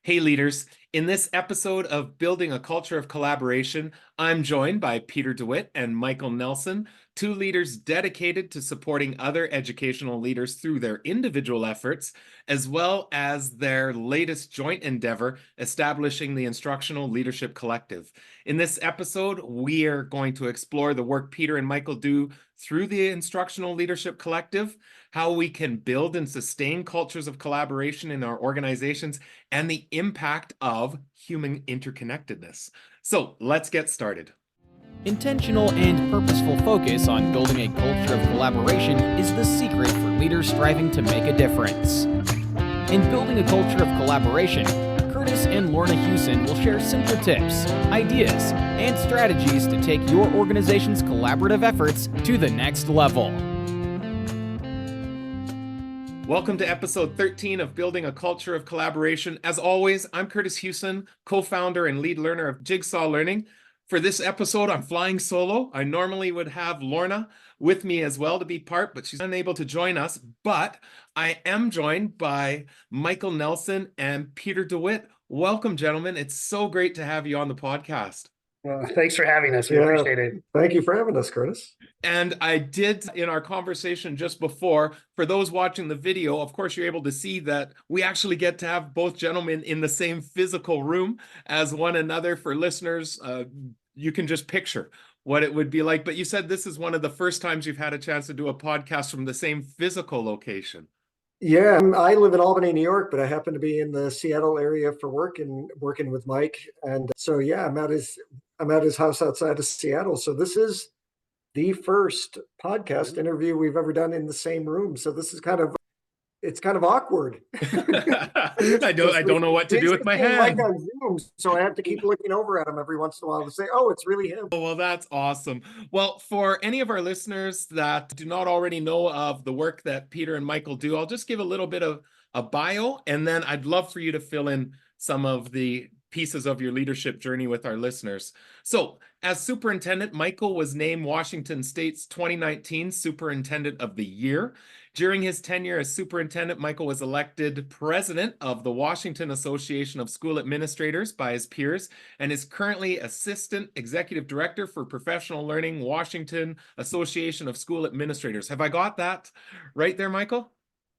Hey leaders, in this episode of Building a Culture of Collaboration, I'm joined by Peter DeWitt and Michael Nelson, two leaders dedicated to supporting other educational leaders through their individual efforts, as well as their latest joint endeavor, establishing the Instructional Leadership Collective. In this episode, we are going to explore the work Peter and Michael do through the Instructional Leadership Collective, how we can build and sustain cultures of collaboration in our organizations, and the impact of human interconnectedness. So let's get started. Intentional and purposeful focus on building a culture of collaboration is the secret for leaders striving to make a difference. In building a culture of collaboration, Kurtis and Lorna Hewson will share simple tips, ideas, and strategies to take your organization's collaborative efforts to the next level. Welcome to episode 13 of Building a Culture of Collaboration. As always, I'm Kurtis Hewson, co-founder and lead learner of Jigsaw Learning. For this episode, I'm flying solo. I normally would have Lorna with me as well to be part, but she's unable to join us. But I am joined by Michael Nelson and Peter DeWitt. Welcome, gentlemen. It's so great to have you on the podcast. Well, thanks for having us. We appreciate it. Thank you for having us, Kurtis. And I did, in our conversation just before, for those watching the video, of course, you're able to see that we actually get to have both gentlemen in the same physical room as one another. For listeners, you can just picture what it would be like. But you said this is one of the first times you've had a chance to do a podcast from the same physical location. Yeah, I live in Albany, New York, but I happen to be in the Seattle area for work and working with Mike. And so, yeah, I'm at his house outside of Seattle. So this is the first podcast interview we've ever done in the same room. So this is it's kind of awkward. I don't know what to do with my hand. On Zoom, so I have to keep looking over at him every once in a while to say, oh, it's really him. Oh, well, that's awesome. Well, for any of our listeners that do not already know of the work that Peter and Michael do, I'll just give a little bit of a bio, and then I'd love for you to fill in some of the pieces of your leadership journey with our listeners. So, as superintendent, Michael was named Washington State's 2019 Superintendent of the Year. During his tenure as superintendent, Michael was elected president of the Washington Association of School Administrators by his peers and is currently assistant executive director for professional learning, Washington Association of School Administrators. Have I got that right there, Michael?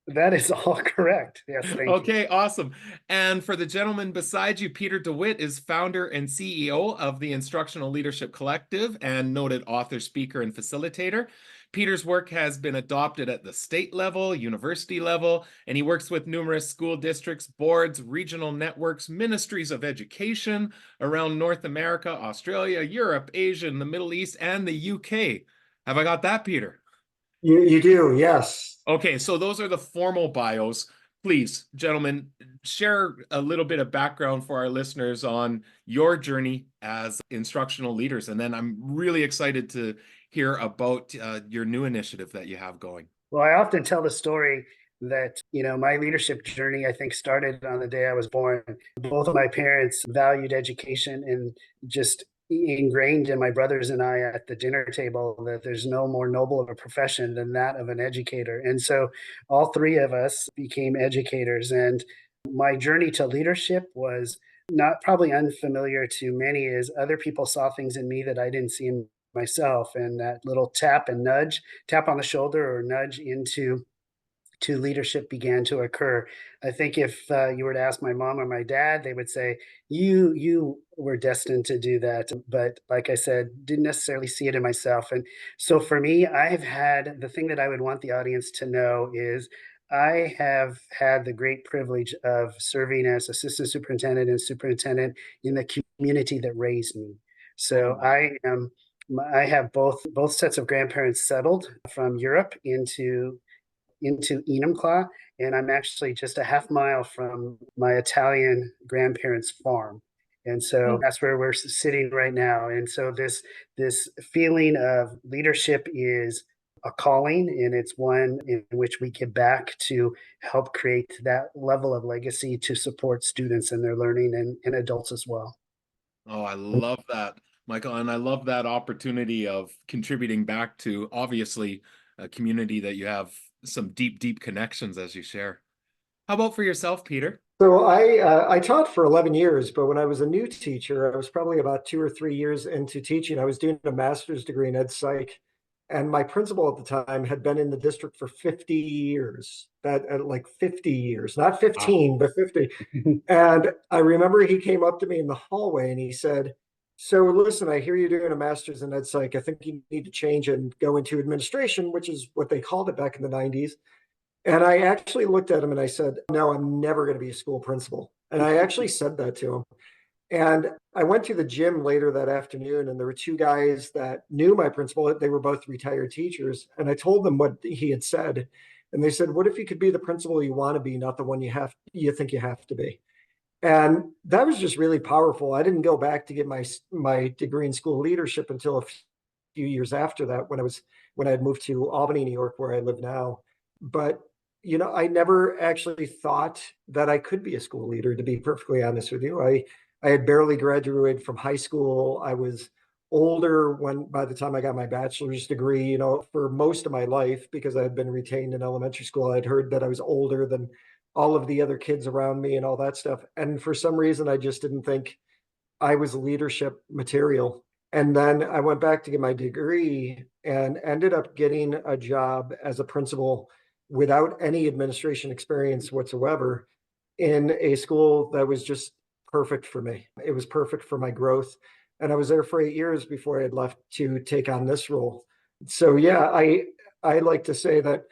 That is all correct. Yes, thank you. Okay, awesome. And for the gentleman beside you, Peter DeWitt is founder and CEO of the Instructional Leadership Collective and noted author, speaker, and facilitator. Peter's work has been adopted at the state level, university level, and he works with numerous school districts, boards, regional networks, ministries of education around North America, Australia, Europe, Asia, and the Middle East, and the UK. Have I got that, Peter? You do, yes. Okay, so those are the formal bios. Please, gentlemen, share a little bit of background for our listeners on your journey as instructional leaders. And then I'm really excited to hear about your new initiative that you have going. Well, I often tell the story that, my leadership journey, I think, started on the day I was born. Both of my parents valued education and just ingrained in my brothers and I at the dinner table that there's no more noble of a profession than that of an educator. And so all three of us became educators. And my journey to leadership was not probably unfamiliar to many, as other people saw things in me that I didn't see in myself. And that little tap on the shoulder or nudge into leadership began to occur. I think if you were to ask my mom or my dad, they would say, you were destined to do that. But like I said, didn't necessarily see it in myself. And so for me, I've had the thing that I would want the audience to know is I have had the great privilege of serving as assistant superintendent and superintendent in the community that raised me. So I have both sets of grandparents settled from Europe into Enumclaw, and I'm actually just a half mile from my Italian grandparents' farm. And so that's where we're sitting right now. And so this feeling of leadership is a calling, and it's one in which we give back to help create that level of legacy to support students in their learning and adults as well. Oh, I love that, Michael. And I love that opportunity of contributing back to, obviously, a community that you have some deep connections as you share. How about for yourself, Peter? So I taught for 11 years, but when I was a new teacher, I was probably about 2 or 3 years into teaching. I was doing a master's degree in ed psych, and my principal at the time had been in the district for 50 years. That like 50 years, not Wow. 15, but 50. And I remember he came up to me in the hallway and he said, "So listen, I hear you're doing a master's in ed psych. I think you need to change and go into administration," which is what they called it back in the 90s. And I actually looked at him and I said, "No, I'm never going to be a school principal." And I actually said that to him. And I went to the gym later that afternoon, and there were two guys that knew my principal. They were both retired teachers. And I told them what he had said. And they said, "What if you could be the principal you want to be, not the one you think you have to be?" And that was just really powerful. I didn't go back to get my degree in school leadership until a few years after that, when I had moved to Albany, New York, where I live now. But I never actually thought that I could be a school leader, to be perfectly honest with you. I had barely graduated from high school. I was older by the time I got my bachelor's degree. For most of my life, because I had been retained in elementary school, I'd heard that I was older than all of the other kids around me and all that stuff. And for some reason, I just didn't think I was leadership material. And then I went back to get my degree and ended up getting a job as a principal without any administration experience whatsoever in a school that was just perfect for me. It was perfect for my growth. And I was there for 8 years before I had left to take on this role. So yeah, I like to say that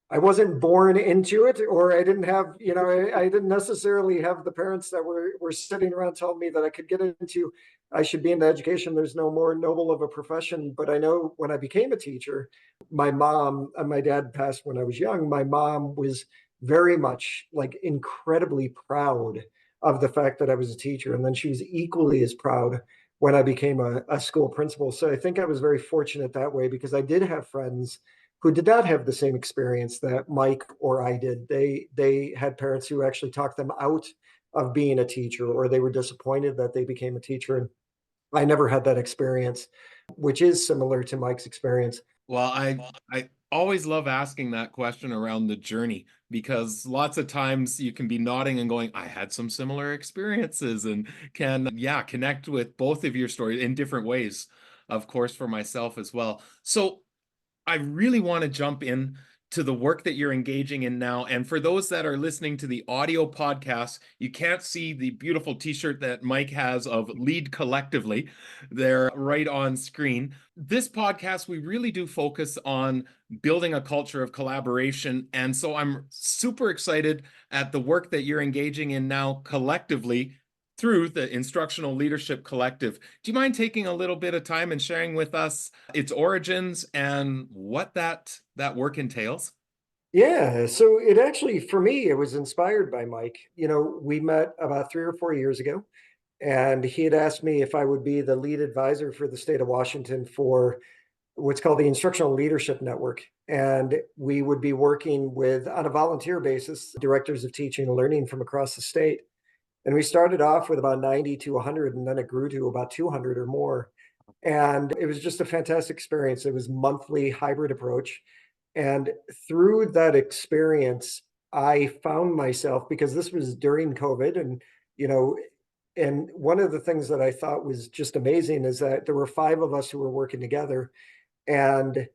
I wasn't born into it, or I didn't have, I didn't necessarily have the parents that were sitting around telling me that I could get into, I should be into education. There's no more noble of a profession. But I know when I became a teacher, my mom and my dad passed when I was young. My mom was very much like incredibly proud of the fact that I was a teacher. And then she was equally as proud when I became a school principal. So I think I was very fortunate that way, because I did have friends who did not have the same experience that Mike or I did. They had parents who actually talked them out of being a teacher, or they were disappointed that they became a teacher. And I never had that experience, which is similar to Mike's experience. Well, I always love asking that question around the journey, because lots of times you can be nodding and going, I had some similar experiences, and can, yeah, connect with both of your stories in different ways, of course, for myself as well. So I really want to jump in to the work that you're engaging in now. And for those that are listening to the audio podcast, you can't see the beautiful t-shirt that Mike has of Lead Collectively there right on screen. This podcast, we really do focus on building a culture of collaboration. And so I'm super excited at the work that you're engaging in now collectively through the Instructional Leadership Collective. Do you mind taking a little bit of time and sharing with us its origins and what that work entails? Yeah, so it actually, for me, it was inspired by Mike. We met about 3 or 4 years ago, and he had asked me if I would be the lead advisor for the state of Washington for what's called the Instructional Leadership Network. And we would be working with, on a volunteer basis, directors of teaching and learning from across the state. And we started off with about 90 to 100, and then it grew to about 200 or more. And it was just a fantastic experience. It was monthly hybrid approach. And through that experience, I found myself, because this was during COVID, and one of the things that I thought was just amazing is that there were 5 of us who were working together. And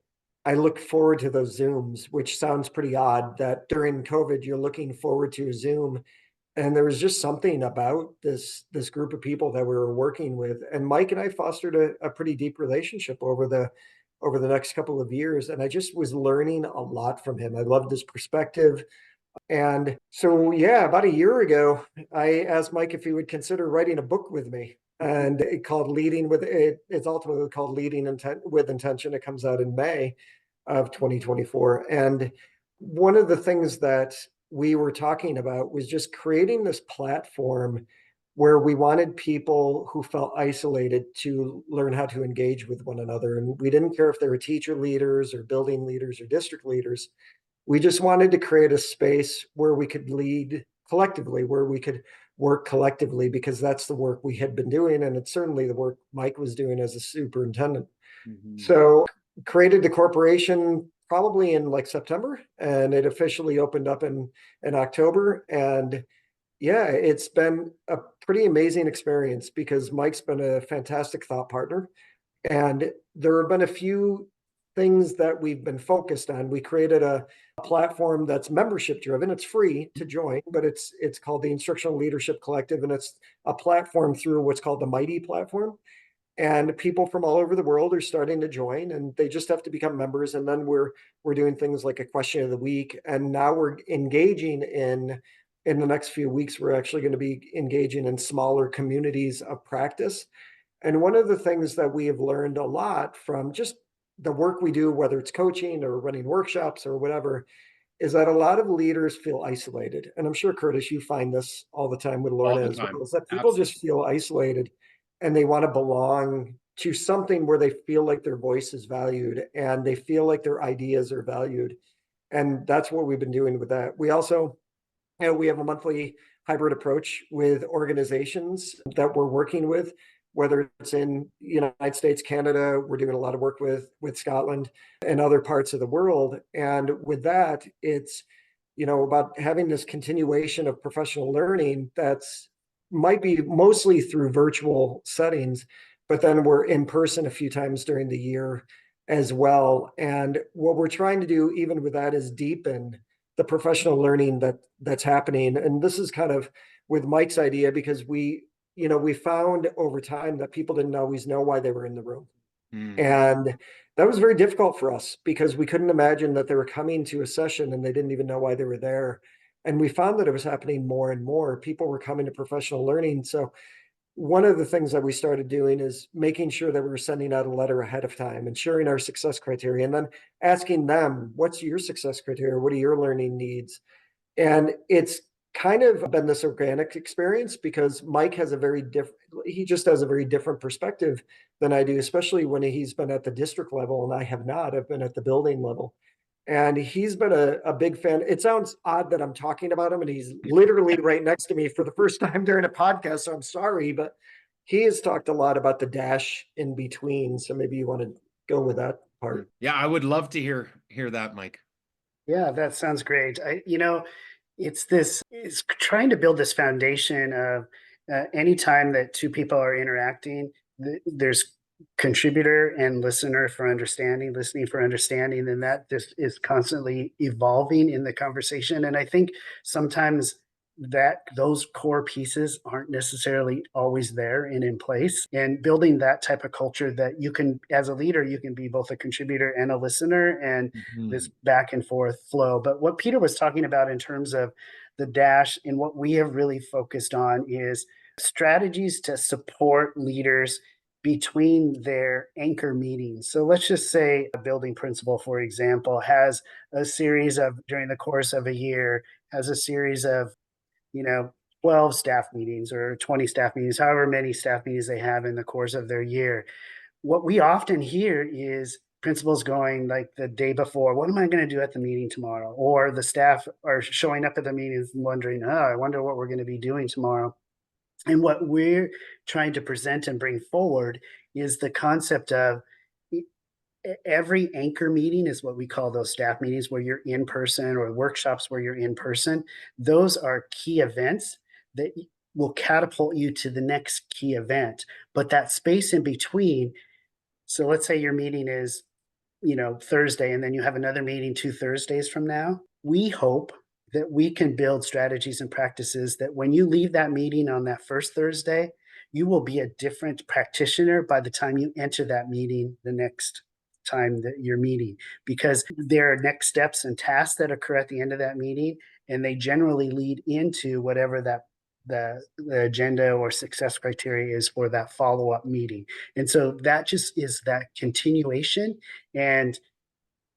I looked forward to those Zooms, which sounds pretty odd that during COVID, you're looking forward to a Zoom. And there was just something about this group of people that we were working with. And Mike and I fostered a pretty deep relationship over the next couple of years. And I just was learning a lot from him. I loved his perspective. And so, yeah, about a year ago, I asked Mike if he would consider writing a book with me. And it's ultimately called with Intention. It comes out in May of 2024. And one of the things that we were talking about was just creating this platform where we wanted people who felt isolated to learn how to engage with one another. And we didn't care if they were teacher leaders or building leaders or district leaders. We just wanted to create a space where we could lead collectively, where we could work collectively, because that's the work we had been doing. And it's certainly the work Mike was doing as a superintendent. Mm-hmm. So created the corporation probably in like September, and it officially opened up in October. And Yeah, it's been a pretty amazing experience because Mike's been a fantastic thought partner. And there have been a few things that we've been focused on. We created a platform that's membership driven. It's free to join, but it's called the Instructional Leadership Collective, and it's a platform through what's called the Mighty platform. And people from all over the world are starting to join, and they just have to become members. And then we're doing things like a question of the week, and now we're engaging in the next few weeks. We're actually going to be engaging in smaller communities of practice. And one of the things that we have learned a lot from just the work we do, whether it's coaching or running workshops or whatever, is that a lot of leaders feel isolated. And I'm sure, Kurtis, you find this all the time with All Lorna the as time. well, is that people Absolutely. just feel isolated and they want to belong to something where they feel like their voice is valued and they feel like their ideas are valued. And that's what we've been doing with that. We also, we have a monthly hybrid approach with organizations that we're working with, whether it's in United States, Canada. We're doing a lot of work with Scotland and other parts of the world. And with that, it's about having this continuation of professional learning that's might be mostly through virtual settings, but then we're in person a few times during the year as well. And what we're trying to do even with that is deepen the professional learning that's happening. And this is kind of with Mike's idea, because we found over time that people didn't always know why they were in the room. And that was very difficult for us because we couldn't imagine that they were coming to a session and they didn't even know why they were there. And we found that it was happening more and more. People were coming to professional learning. So one of the things that we started doing is making sure that we were sending out a letter ahead of time and sharing our success criteria, and then asking them, what's your success criteria? What are your learning needs? And it's kind of been this organic experience because Mike has he just has a very different perspective than I do, especially when he's been at the district level and I have not. I've been at the building level. And he's been a big fan. It sounds odd that I'm talking about him, and he's literally right next to me for the first time during a podcast. So I'm sorry, but he has talked a lot about the dash in between. So maybe you want to go with that part. Yeah, I would love to hear that, Mike. Yeah, that sounds great. It's trying to build this foundation of anytime that two people are interacting, there's contributor and listener for understanding, listening for understanding, and that this is constantly evolving in the conversation. And I think sometimes that those core pieces aren't necessarily always there and in place, and building that type of culture that you can, as a leader, you can be both a contributor and a listener, and this back and forth flow. But what Peter was talking about in terms of the dash, and what we have really focused on, is strategies to support leaders between their anchor meetings. So let's just say a building principal, for example, has a series of, during the course of a year, has a series of 12 staff meetings or 20 staff meetings, however many staff meetings they have in the course of their year. What we often hear is principals going like the day before, what am I going to do at the meeting tomorrow? Or the staff are showing up at the meetings and wondering, I wonder what we're going to be doing tomorrow. And what we're trying to present and bring forward is the concept of every anchor meeting is what we call those staff meetings where you're in person, or workshops where you're in person. Those are key events that will catapult you to the next key event. But that space in between, so let's say your meeting is, Thursday, and then you have another meeting 2 Thursdays from now. We hope that we can build strategies and practices that when you leave that meeting on that first Thursday, you will be a different practitioner by the time you enter that meeting the next time that you're meeting, because there are next steps and tasks that occur at the end of that meeting, and they generally lead into whatever the agenda or success criteria is for that follow-up meeting. And so that just is that continuation. And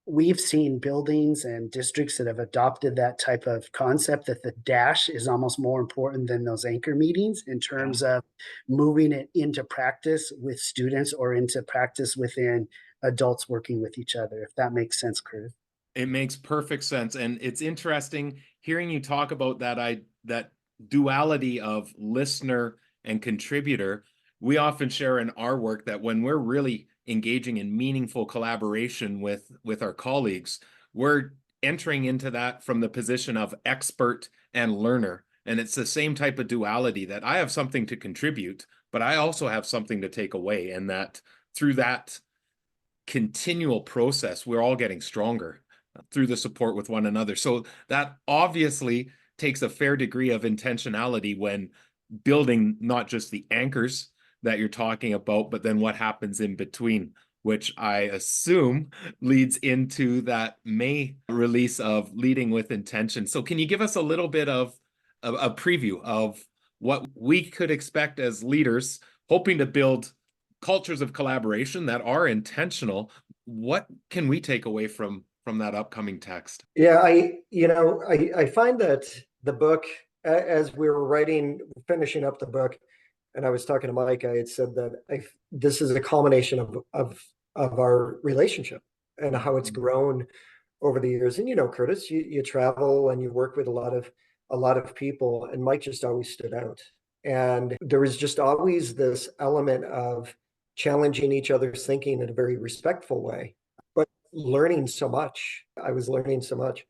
we've seen buildings and districts that have adopted that type of concept, that the dash is almost more important than those anchor meetings in terms of moving it into practice with students or into practice within adults working with each other, if that makes sense, Kurtis. It makes perfect sense. And it's interesting hearing you talk about that duality of listener and contributor. We often share in our work that when we're really engaging in meaningful collaboration with our colleagues, we're entering into that from the position of expert and learner. And it's the same type of duality that I have something to contribute, but I also have something to take away. And that through that continual process, we're all getting stronger through the support with one another. So that obviously takes a fair degree of intentionality when building not just the anchors that you're talking about, but then what happens in between, which I assume leads into that May release of Leading with Intention. So can you give us a little bit of a preview of what we could expect as leaders hoping to build cultures of collaboration that are intentional? What can we take away from that upcoming text? Yeah, I find that the book, as we were finishing up the book, and I was talking to Mike, I had said that this is a culmination of our relationship and how it's grown over the years. And Kurtis, you travel and you work with a lot of people, and Mike just always stood out. And there was just always this element of challenging each other's thinking in a very respectful way, but learning so much. I was learning so much.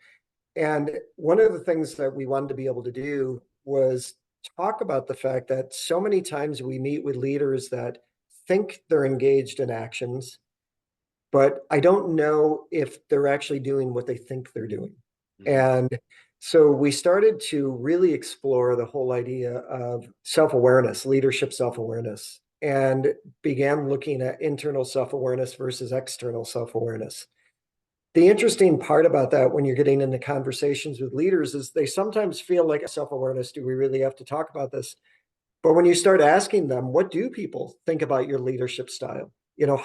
And one of the things that we wanted to be able to do was talk about the fact that so many times we meet with leaders that think they're engaged in actions, but I don't know if they're actually doing what they think they're doing. And so we started to really explore the whole idea of self-awareness, leadership self-awareness, and began looking at internal self-awareness versus external self-awareness. The interesting part about that when you're getting into conversations with leaders is they sometimes feel like self-awareness, do we really have to talk about this? But when you start asking them, what do people think about your leadership style?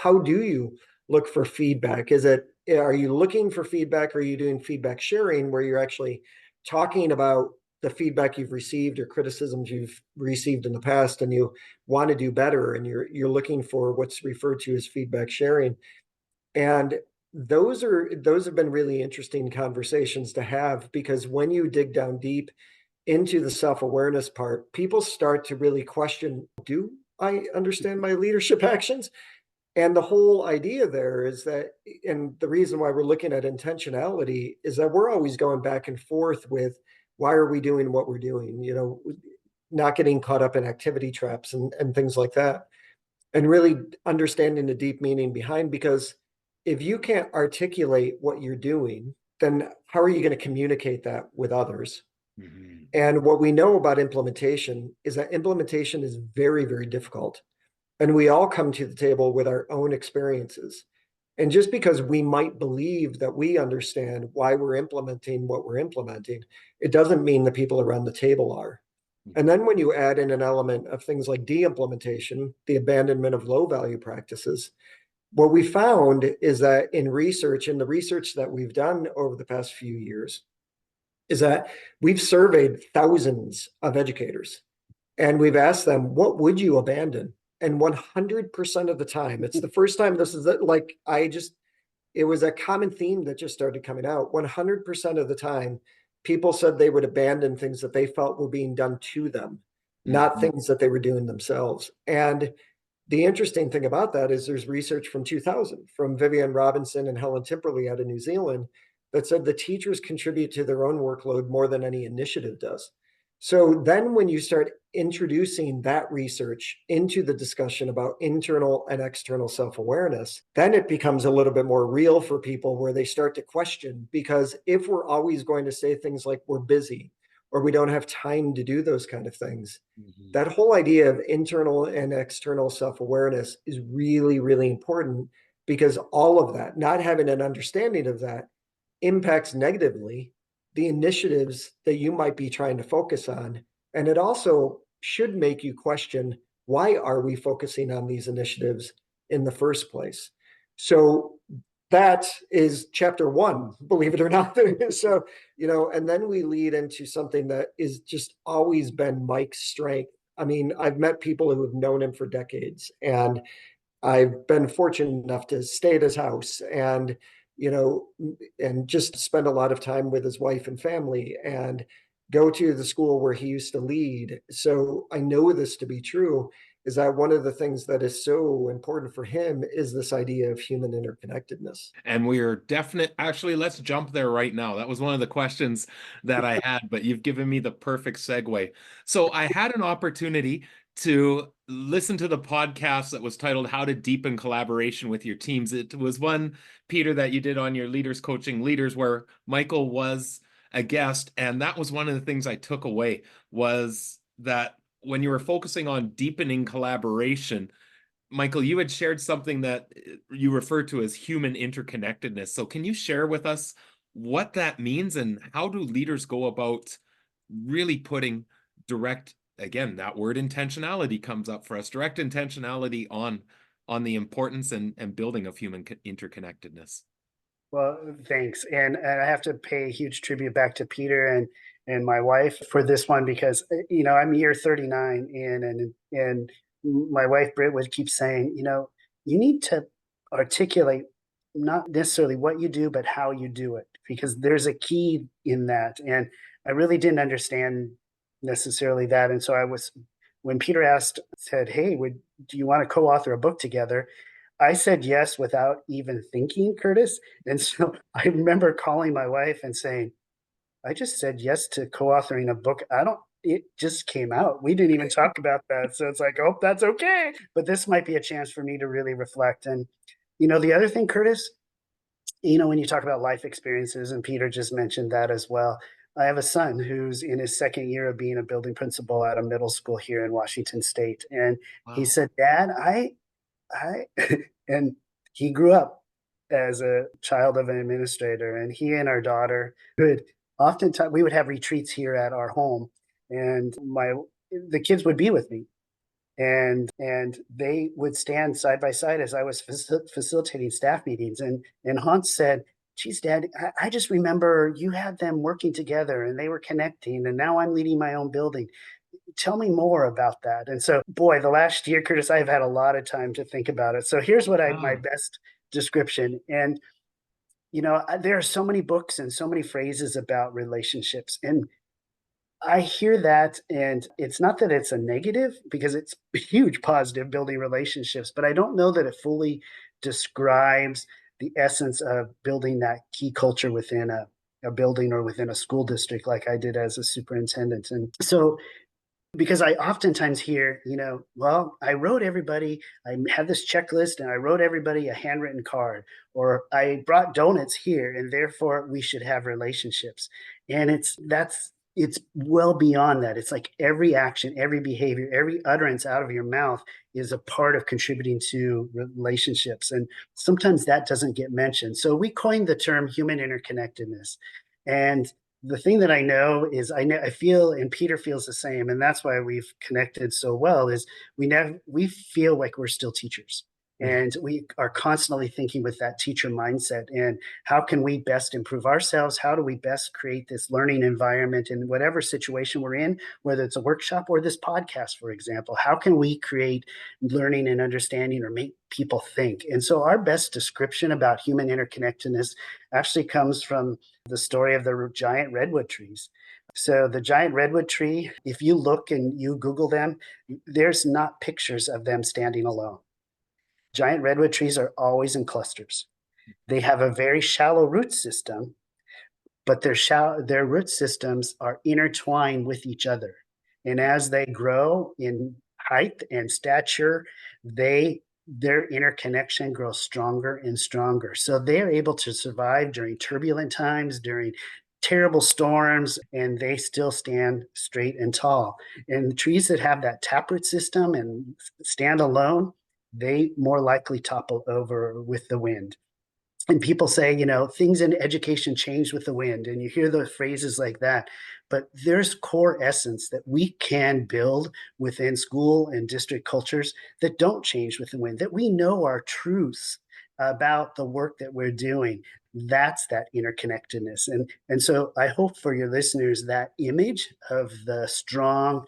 How do you look for feedback? Are you looking for feedback? Or are you doing feedback sharing where you're actually talking about the feedback you've received or criticisms you've received in the past and you want to do better and you're looking for what's referred to as feedback sharing? And those have been really interesting conversations to have, because when you dig down deep into the self-awareness part, people start to really question, do I understand my leadership actions? And the whole idea there is that, and the reason why we're looking at intentionality is that we're always going back and forth with, why are we doing what we're doing? Not getting caught up in activity traps and things like that. And really understanding the deep meaning behind, because if you can't articulate what you're doing, then how are you going to communicate that with others? Mm-hmm. And what we know about implementation is that implementation is very, very difficult. And we all come to the table with our own experiences. And just because we might believe that we understand why we're implementing what we're implementing, it doesn't mean the people around the table are. And then when you add in an element of things like de-implementation, the abandonment of low value practices, what we found is that in the research that we've done over the past few years, is that we've surveyed thousands of educators and we've asked them, what would you abandon? And 100% of the time, it's the first time this is like, it was a common theme that just started coming out. 100% of the time, people said they would abandon things that they felt were being done to them, not things that they were doing themselves. And the interesting thing about that is there's research from 2000 from Vivian Robinson and Helen Timperley out of New Zealand that said the teachers contribute to their own workload more than any initiative does. So then when you start introducing that research into the discussion about internal and external self-awareness, then it becomes a little bit more real for people where they start to question, because if we're always going to say things like we're busy or we don't have time to do those kind of things, that whole idea of internal and external self-awareness is really, really important, because all of that, not having an understanding of that, impacts negatively the initiatives that you might be trying to focus on. And it also should make you question, why are we focusing on these initiatives in the first place? So that is chapter one, believe it or not. So, and then we lead into something that is just always been Mike's strength. I mean, I've met people who have known him for decades, and I've been fortunate enough to stay at his house and just spend a lot of time with his wife and family and go to the school where he used to lead. So I know this to be true. is that one of the things that is so important for him is this idea of human interconnectedness. And we are definite. Actually, let's jump there right now. That was one of the questions that I had, but you've given me the perfect segue. So I had an opportunity to listen to the podcast that was titled How to Deepen Collaboration with Your Teams. It was one, Peter, that you did on your Leaders Coaching Leaders, where Michael was a guest. And that was one of the things I took away, was that when you were focusing on deepening collaboration, Michael, you had shared something that you refer to as human interconnectedness. So can you share with us what that means and how do leaders go about really putting direct, again, that word intentionality comes up for us, direct intentionality on the importance and building of human interconnectedness? Well, thanks. And I have to pay a huge tribute back to Peter and my wife for this one because I'm year 39 in and my wife Britt would keep saying, you need to articulate not necessarily what you do, but how you do it, because there's a key in that. And I really didn't understand necessarily that. And so when Peter said, "Hey, do you want to co-author a book together?" I said yes without even thinking, Kurtis. And so I remember calling my wife and saying, I just said yes to co-authoring a book. It just came out. We didn't even talk about that. So it's like, oh, that's okay. But this might be a chance for me to really reflect. And, the other thing, Kurtis, when you talk about life experiences, and Peter just mentioned that as well. I have a son who's in his second year of being a building principal at a middle school here in Washington State. And he Wow. said, Dad, I and he grew up as a child of an administrator, and he and our daughter we would have retreats here at our home, and the kids would be with me, and they would stand side by side as I was facilitating staff meetings, and Hans said, "Geez, Dad, I just remember you had them working together and they were connecting, and now I'm leading my own building. Tell me more about that." And so, boy, the last year, Kurtis, I've had a lot of time to think about it. So here's my Wow. best description. And, there are so many books and so many phrases about relationships. And I hear that, and it's not that it's a negative because it's a huge positive building relationships, but I don't know that it fully describes the essence of building that key culture within a building or within a school district like I did as a superintendent. And so because I oftentimes hear, well, I had this checklist and I wrote everybody a handwritten card, or I brought donuts here and therefore we should have relationships. And it's well beyond that. It's like every action, every behavior, every utterance out of your mouth is a part of contributing to relationships. And sometimes that doesn't get mentioned. So we coined the term human interconnectedness. And the thing that I know is I feel, and Peter feels the same, and that's why we've connected so well, is we feel like we're still teachers. And we are constantly thinking with that teacher mindset. And how can we best improve ourselves? How do we best create this learning environment in whatever situation we're in, whether it's a workshop or this podcast, for example? How can we create learning and understanding or make people think? And so our best description about human interconnectedness actually comes from the story of the giant redwood trees. So the giant redwood tree, if you look and you Google them, there's not pictures of them standing alone. Giant redwood trees are always in clusters. They have a very shallow root system, but their root systems are intertwined with each other. And as they grow in height and stature, their interconnection grows stronger and stronger. So they're able to survive during turbulent times, during terrible storms, and they still stand straight and tall. And the trees that have that taproot system and stand alone, they more likely topple over with the wind. And people say, things in education change with the wind, and you hear the phrases like that. But there's core essence that we can build within school and district cultures that don't change with the wind, that we know are truths about the work that we're doing. That's that interconnectedness. And so I hope for your listeners that image of the strong,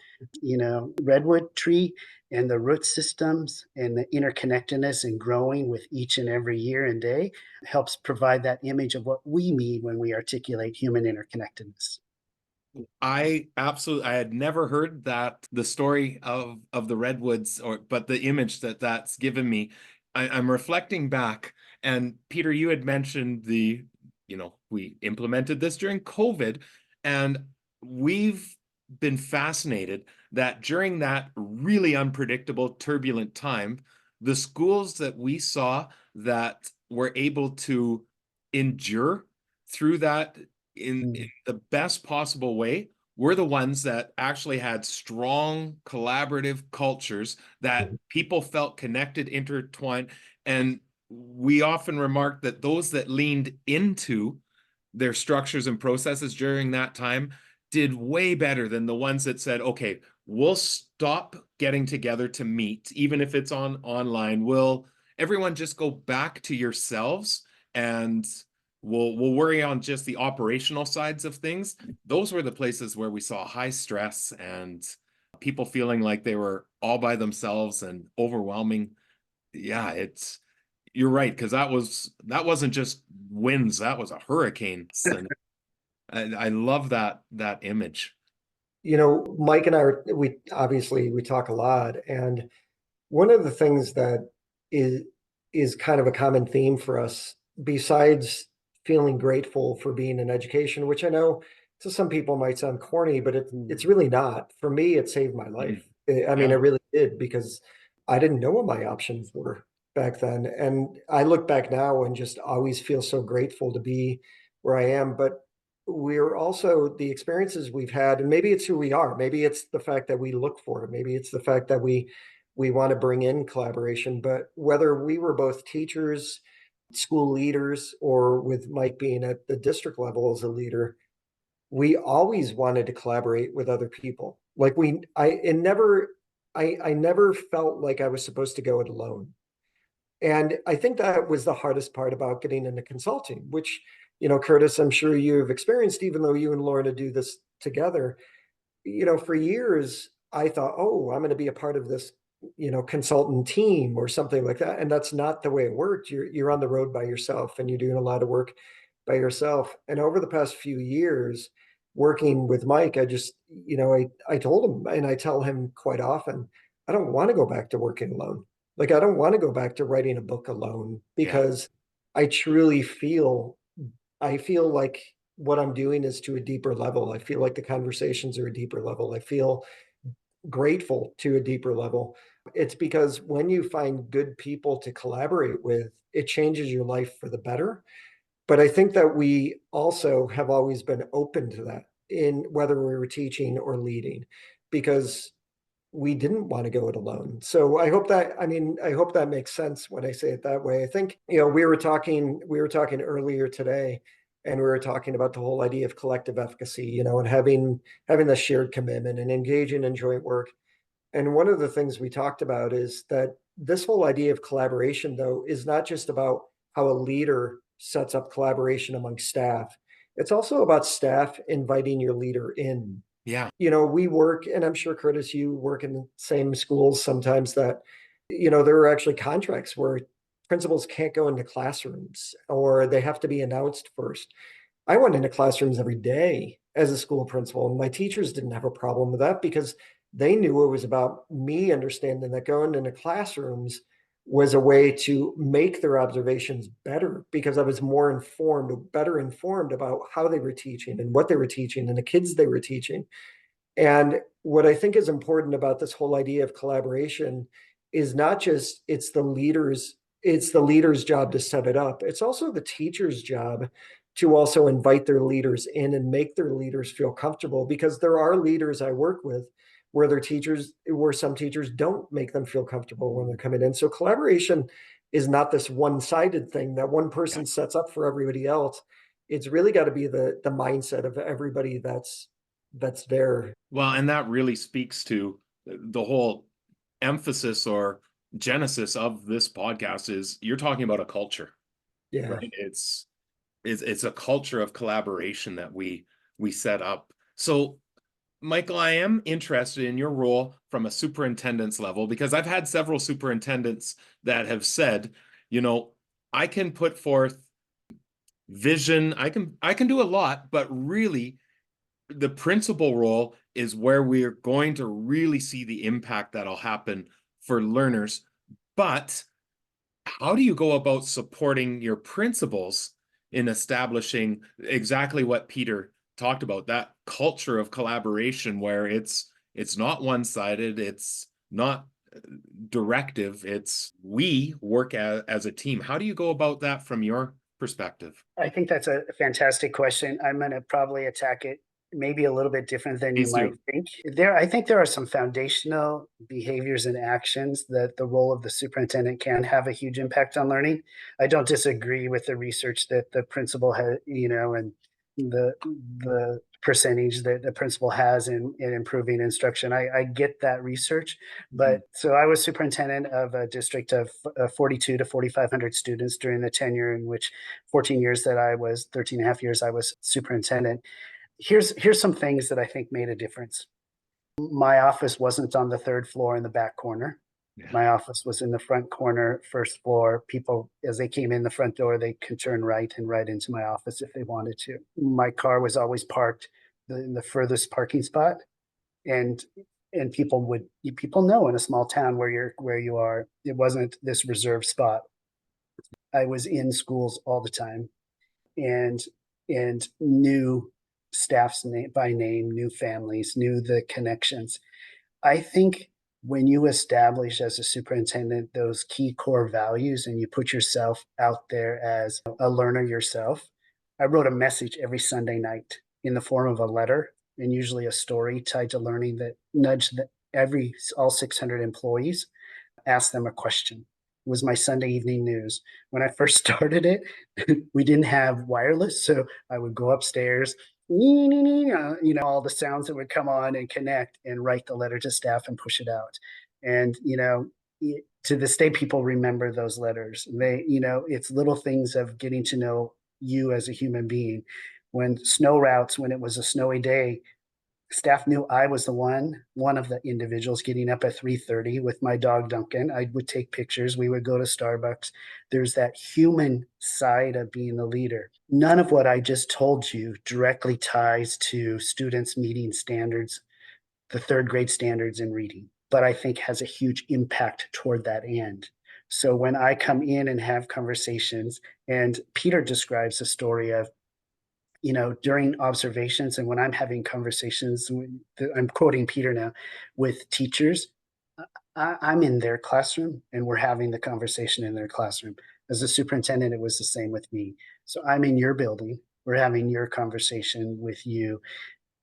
redwood tree and the root systems and the interconnectedness and growing with each and every year and day helps provide that image of what we mean when we articulate human interconnectedness. I had never heard that, the story of the redwoods, but the image that's given me. I'm reflecting back, and Peter, you had mentioned we implemented this during COVID, and we've been fascinated that during that really unpredictable, turbulent time, the schools that we saw that were able to endure through that in the best possible way were the ones that actually had strong collaborative cultures that people felt connected, intertwined. And we often remarked that those that leaned into their structures and processes during that time did way better than the ones that said, okay, we'll stop getting together to meet, even if it's online. Will everyone just go back to yourselves, and we'll worry on just the operational sides of things. Those were the places where we saw high stress and people feeling like they were all by themselves and overwhelming. Yeah, you're right, because that wasn't just winds, that was a hurricane. And I love that image. Mike and I we talk a lot, and one of the things that is kind of a common theme for us, besides feeling grateful for being in education, which I know to some people might sound corny, but it's really not. For me, it saved my life. I mean, Yeah. it really did, because I didn't know what my options were back then. And I look back now and just always feel so grateful to be where I am. But we're also, the experiences we've had, and maybe it's who we are. Maybe it's the fact that we look for it. Maybe it's the fact that we want to bring in collaboration. But whether we were both teachers, school leaders, or with Mike being at the district level as a leader, we always wanted to collaborate with other people. Like I never felt like I was supposed to go it alone. And I think that was the hardest part about getting into consulting, which, Kurtis, I'm sure you've experienced, even though you and Lorna do this together. For years, I thought, oh, I'm going to be a part of this, consultant team or something like that. And that's not the way it worked. You're on the road by yourself, and you're doing a lot of work by yourself. And over the past few years, working with Mike, I told him, and I tell him quite often, I don't want to go back to working alone. Like, I don't want to go back to writing a book alone, because I truly I feel like what I'm doing is to a deeper level. I feel like the conversations are a deeper level. I feel grateful to a deeper level. It's because when you find good people to collaborate with, it changes your life for the better. But I think that we also have always been open to that, in whether we were teaching or leading, because we didn't want to go it alone. So I hope that makes sense when I say it that way. I think, we were talking earlier today, and we were talking about the whole idea of collective efficacy, and having the shared commitment and engaging in joint work. And one of the things we talked about is that this whole idea of collaboration, though, is not just about how a leader sets up collaboration among staff. It's also about staff inviting your leader in. Yeah. We work, and I'm sure, Kurtis, you work in the same schools sometimes, that, there are actually contracts where principals can't go into classrooms, or they have to be announced first. I went into classrooms every day as a school principal, and my teachers didn't have a problem with that, because they knew it was about me understanding that going into classrooms was a way to make their observations better, because I was better informed about how they were teaching and what they were teaching and the kids they were teaching. And what I think is important about this whole idea of collaboration is not just it's the leader's job to set it up. It's also the teacher's job to also invite their leaders in and make their leaders feel comfortable, because there are leaders I work with where some teachers don't make them feel comfortable when they're coming in. So collaboration is not this one-sided thing that one person sets up for everybody else. It's really got to be the mindset of everybody that's there. Well, and that really speaks to the whole emphasis or genesis of this podcast. Is you're talking about a culture. Yeah. Right? It's a culture of collaboration that we set up. So Michael, I am interested in your role from a superintendent's level, because I've had several superintendents that have said, I can put forth vision, I can do a lot, but really the principal role is where we're going to really see the impact that'll happen for learners. But how do you go about supporting your principals in establishing exactly what Peter talked about, that culture of collaboration where it's not one-sided, it's not directive, it's we work as a team? How do you go about that from your perspective? I think that's a fantastic question. I'm going to probably attack it maybe a little bit different than you Please might do. think. I think there are some foundational behaviors and actions that the role of the superintendent can have a huge impact on learning. I don't disagree with the research that the principal has, and the percentage that the principal has in improving instruction. I get that research, but so I was superintendent of a district of 42 to 4,500 students during the tenure in which 14 years that I was, 13 and a half years I was superintendent. Here's some things that I think made a difference. My office wasn't on the third floor in the back corner. Yeah. My office was in the front corner, first floor. People, as they came in the front door, they could turn right and right into my office if they wanted to. My car was always parked in the furthest parking spot, and people know in a small town where you are, it wasn't this reserved spot. I was in schools all the time, and knew staff's name by name, knew families, knew the connections. I think when you establish as a superintendent those key core values and you put yourself out there as a learner yourself, I wrote a message every Sunday night in the form of a letter and usually a story tied to learning that nudged all 600 employees, asked them a question. It was my Sunday evening news. When I first started it, we didn't have wireless, so I would go upstairs, all the sounds that would come on and connect and write the letter to staff and push it out. And, to this day, people remember those letters. It's little things of getting to know you as a human being. When snow routes, when it was a snowy day, staff knew I was the one of the individuals getting up at 3:30 with my dog Duncan. I would take pictures. We would go to Starbucks. There's that human side of being the leader. None of what I just told you directly ties to students meeting standards, the third grade standards in reading, but I think has a huge impact toward that end. So when I come in and have conversations, and Peter describes a story of, during observations and when I'm having conversations, I'm quoting Peter now, with teachers, I'm in their classroom and we're having the conversation in their classroom. As a superintendent, it was the same with me. So I'm in your building, we're having your conversation with you.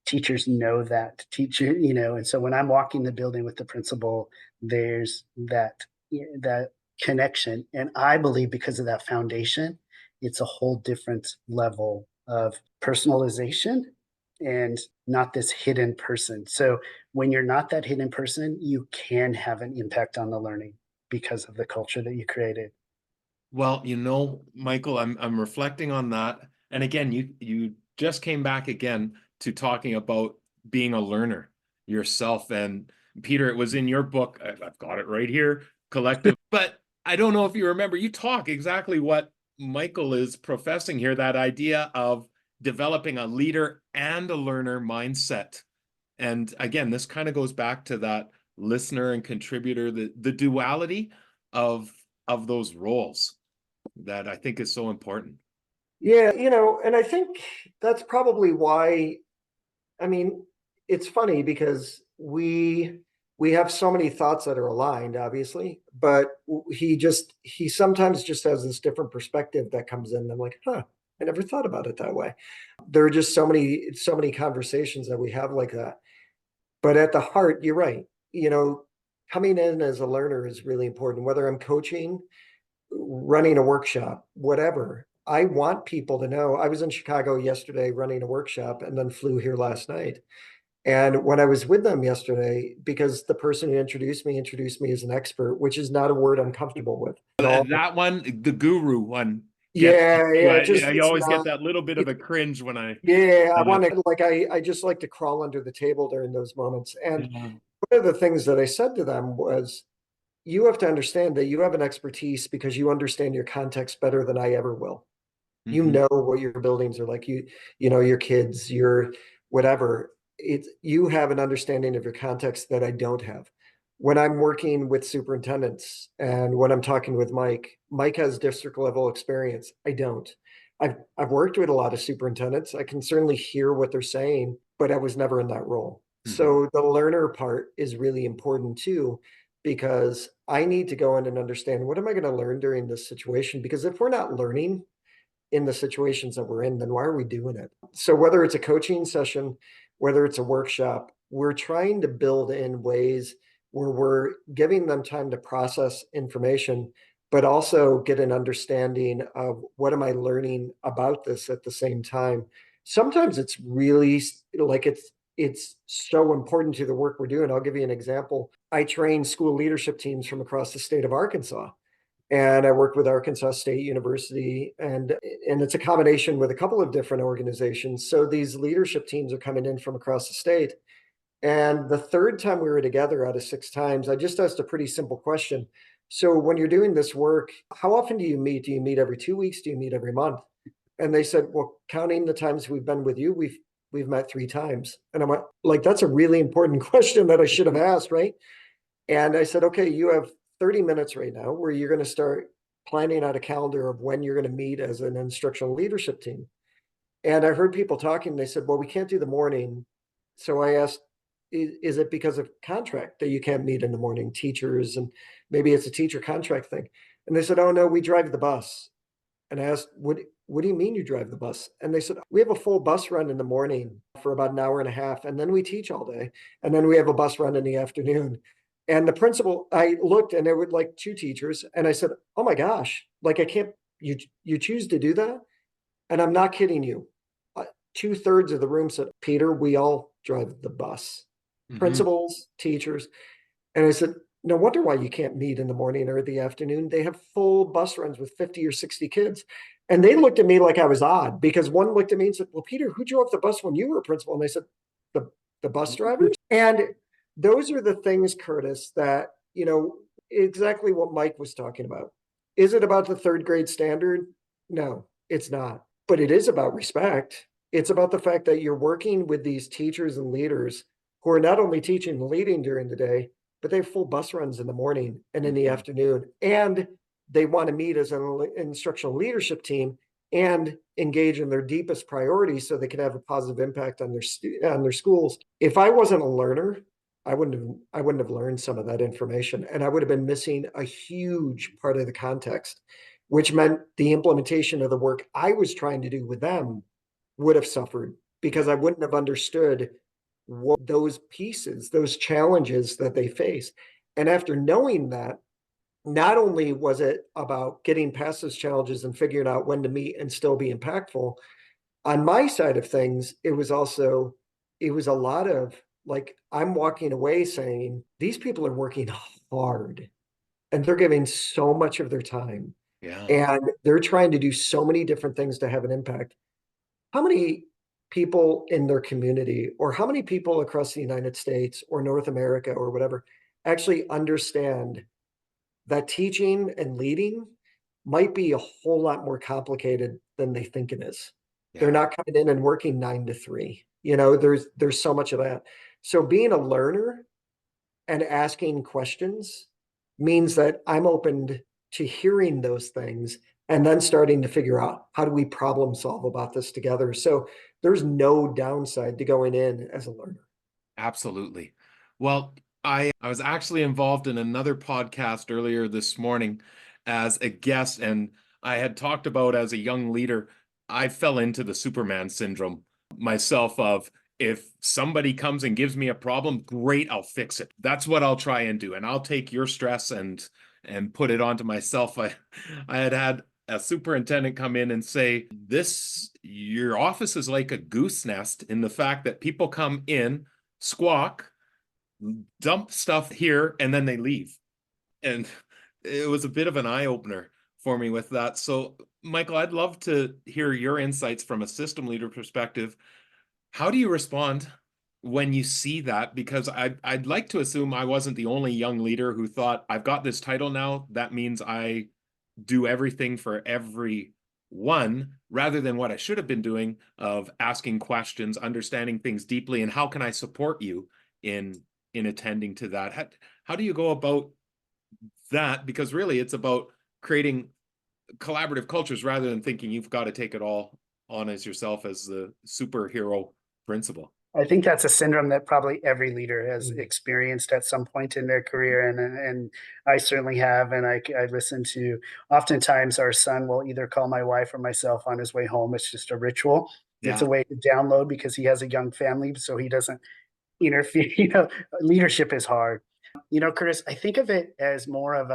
Teachers know that teacher, and so when I'm walking the building with the principal, there's that connection. And I believe because of that foundation, it's a whole different level of personalization and not this hidden person. So when you're not that hidden person, you can have an impact on the learning because of the culture that you created. Well, Michael, I'm reflecting on that. And again, you just came back again to talking about being a learner yourself. And Peter, it was in your book, I've got it right here, Collective. But I don't know if you remember, you talk exactly what Michael is professing here, that idea of developing a leader and a learner mindset. And again, this kind of goes back to that listener and contributor, the duality of those roles that I think is so important. Yeah, and I think that's probably why, it's funny because we have so many thoughts that are aligned, obviously, but he sometimes just has this different perspective that comes in. And I'm like, I never thought about it that way. There are just so many conversations that we have like that. But at the heart, you're right. Coming in as a learner is really important, whether I'm coaching, running a workshop, whatever. I want people to know. I was in Chicago yesterday running a workshop and then flew here last night. And when I was with them yesterday, because the person who introduced me as an expert, which is not a word I'm comfortable with. That one, the guru one. Yeah. I always get that little bit of a cringe when I. Yeah, I want to I just like to crawl under the table during those moments. And one of the things that I said to them was, you have to understand that you have an expertise because you understand your context better than I ever will. You know what your buildings are like, your kids, whatever, you have an understanding of your context that I don't have. When I'm working with superintendents and when I'm talking with Mike has district level experience. I don't. I've worked with a lot of superintendents. I can certainly hear what they're saying, but I was never in that role. So the learner part is really important too, because I need to go in and understand, what am I going to learn during this situation? Because if we're not learning in the situations that we're in, then why are we doing it? So whether it's a coaching session, whether it's a workshop, we're trying to build in ways where we're giving them time to process information, but also get an understanding of, what am I learning about this at the same time? Sometimes it's really like it's so important to the work we're doing. I'll give you an example. I train school leadership teams from across the state of Arkansas. And I work with Arkansas State University, and it's a combination with a couple of different organizations. So these leadership teams are coming in from across the state. And the third time we were together out of 6 times, I just asked a pretty simple question. So when you're doing this work, how often do you meet? Do you meet every 2 weeks? Do you meet every month? And they said, well, counting the times we've been with you, we've met 3 times. And I'm like, that's a really important question that I should have asked, right? And I said, okay, you have 30 minutes right now where you're going to start planning out a calendar of when you're going to meet as an instructional leadership team. And I heard people talking. They said, well, we can't do the morning. So I asked, is it because of contract that you can't meet in the morning, teachers, and maybe it's a teacher contract thing? And they said, oh no, we drive the bus. And I asked, what do you mean you drive the bus? And they said, we have a full bus run in the morning for about an hour and a half, and then we teach all day, and then we have a bus run in the afternoon. And the principal, I looked, and there were like 2 teachers, and I said, oh my gosh, like, I can't, you choose to do that? And I'm not kidding you. 2/3 of the room said, Peter, we all drive the bus. Principals, teachers. And I said, no wonder why you can't meet in the morning or the afternoon. They have full bus runs with 50 or 60 kids. And they looked at me like I was odd, because one looked at me and said, well, Peter, who drove the bus when you were a principal? And I said, the bus drivers. And those are the things, Kurtis, that, exactly what Mike was talking about. Is it about the 3rd grade standard? No, it's not. But it is about respect. It's about the fact that you're working with these teachers and leaders who are not only teaching and leading during the day, but they have full bus runs in the morning and in the afternoon. And they want to meet as an instructional leadership team and engage in their deepest priorities so they can have a positive impact on their schools. If I wasn't a learner, I wouldn't have learned some of that information, and I would have been missing a huge part of the context, which meant the implementation of the work I was trying to do with them would have suffered, because I wouldn't have understood what those pieces, those challenges that they face. And after knowing that, not only was it about getting past those challenges and figuring out when to meet and still be impactful, on my side of things, it was a lot of, like, I'm walking away saying, these people are working hard and they're giving so much of their time. Yeah. And they're trying to do so many different things to have an impact. How many people in their community, or how many people across the United States or North America or whatever, actually understand that teaching and leading might be a whole lot more complicated than they think it is? Yeah. They're not coming in and working 9 to 3. There's so much of that. So being a learner and asking questions means that I'm open to hearing those things and then starting to figure out, how do we problem solve about this together? So there's no downside to going in as a learner. Absolutely. Well, I was actually involved in another podcast earlier this morning as a guest, and I had talked about, as a young leader, I fell into the Superman syndrome myself of, if somebody comes and gives me a problem, great, I'll fix it. That's what I'll try and do. And I'll take your stress and put it onto myself. I had a superintendent come in and say, your office is like a goose nest, in the fact that people come in, squawk, dump stuff here, and then they leave. And it was a bit of an eye-opener for me with that. So, Michael, I'd love to hear your insights from a system leader perspective. How do you respond when you see that? Because I'd like to assume I wasn't the only young leader who thought, I've got this title now, that means I do everything for every one, rather than what I should have been doing of asking questions, understanding things deeply, and how can I support you in attending to that? How do you go about that? Because really it's about creating collaborative cultures rather than thinking you've got to take it all on as yourself as the superhero principal. I think that's a syndrome that probably every leader has experienced at some point in their career, and I certainly have. And I listen to, oftentimes our son will either call my wife or myself on his way home. It's just a ritual. It's a way to download because he has a young family, so he doesn't interfere. Leadership is hard. Kurtis, I think of it as more of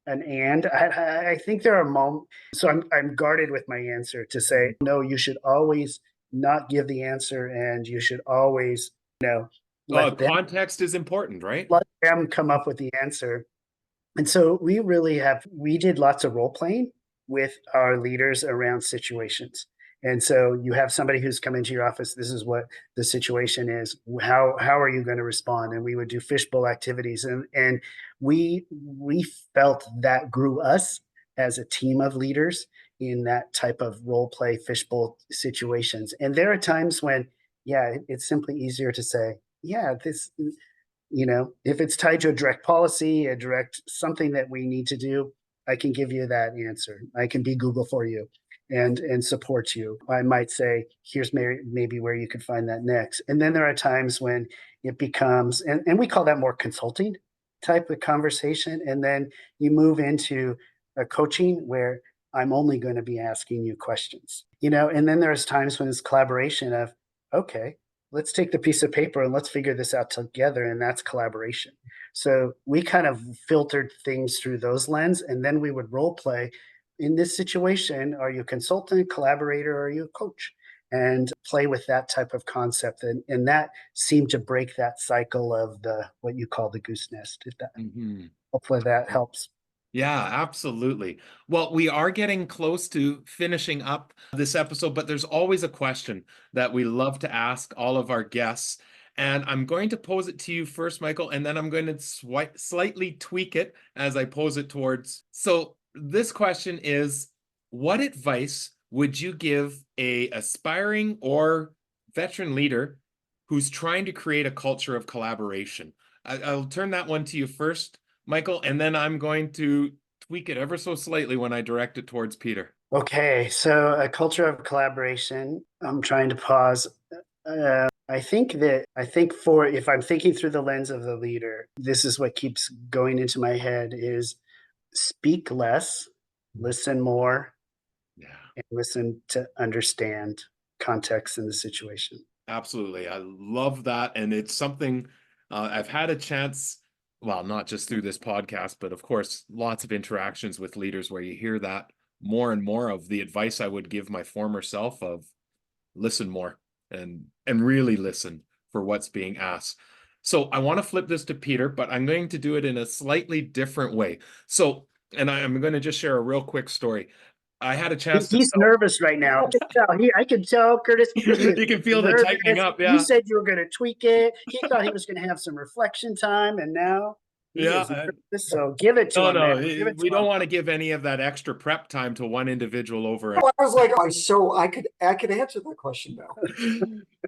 an and. I think there are moments, so I'm guarded with my answer to say, no, you should always not give the answer, and you should always, context is important, right? Let them come up with the answer. And so we did lots of role playing with our leaders around situations. And so you have somebody who's come into your office. This is what the situation is. How are you going to respond? And we would do fishbowl activities, and we felt that grew us as a team of leaders in that type of role play fishbowl situations. And there are times when, it's simply easier to say, this, if it's tied to a direct policy, a direct something that we need to do, I can give you that answer. I can be Google for you and support you. I might say, here's maybe where you could find that next. And then there are times when it becomes, and we call that more consulting type of conversation. And then you move into a coaching where I'm only going to be asking you questions, and then there's times when it's collaboration of, okay, let's take the piece of paper and let's figure this out together. And that's collaboration. So we kind of filtered things through those lens, and then we would role play. In this situation, are you a consultant, collaborator, or are you a coach? And play with that type of concept. And that seemed to break that cycle of what you call the goose nest. Hopefully that helps. Yeah, absolutely. Well, we are getting close to finishing up this episode, but there's always a question that we love to ask all of our guests. And I'm going to pose it to you first, Michael, and then I'm going to slightly tweak it as I pose it towards. So this question is, what advice would you give a aspiring or veteran leader who's trying to create a culture of collaboration? I'll turn that one to you first, Michael, and then I'm going to tweak it ever so slightly when I direct it towards Peter. Okay, so a culture of collaboration. I'm trying to pause. I think if I'm thinking through the lens of the leader, this is what keeps going into my head is speak less, listen more, and listen to understand context in the situation. Absolutely. I love that. And it's something I've had a chance, well, not just through this podcast, but of course, lots of interactions with leaders where you hear that more and more of the advice I would give my former self of listen more and really listen for what's being asked. So I want to flip this to Peter, but I'm going to do it in a slightly different way. So, and I'm going to just share a real quick story. I had a chance He's nervous right now. I can tell, Kurtis. You can feel the tightening up. Yeah. You said you were going to tweak it. He thought he was going to have some reflection time, and now he is nervous. So give it to him. No, we don't want to give any of that extra prep time to one individual over. I was like, so I could answer that question now.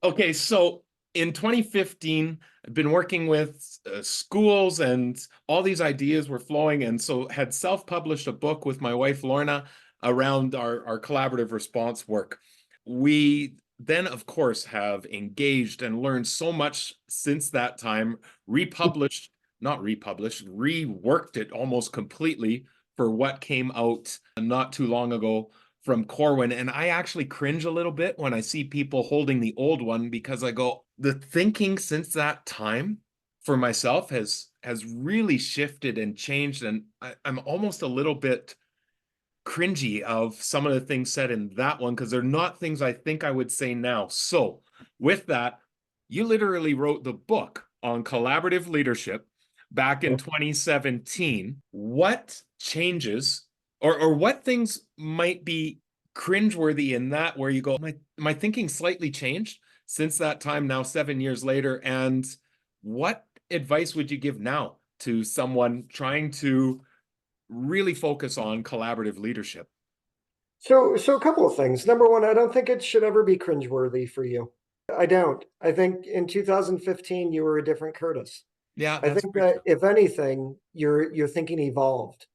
Okay, so in 2015, I've been working with schools, and all these ideas were flowing, and so had self-published a book with my wife Lorna around our collaborative response work. We then, of course, have engaged and learned so much since that time, reworked it almost completely for what came out not too long ago from Corwin. And I actually cringe a little bit when I see people holding the old one, because I go, the thinking since that time for myself has really shifted and changed. And I'm almost a little bit cringy of some of the things said in that one, because they're not things I think I would say now. So with that, you literally wrote the book on collaborative leadership back in 2017. What changes or what things might be cringeworthy in that, where you go, my thinking slightly changed since that time, now 7 years later? And what advice would you give now to someone trying to really focus on collaborative leadership? So a couple of things. Number one, I don't think it should ever be cringeworthy for you. I don't. I think in 2015 you were a different Kurtis. Yeah, I that's think very that true. if anything, your thinking evolved.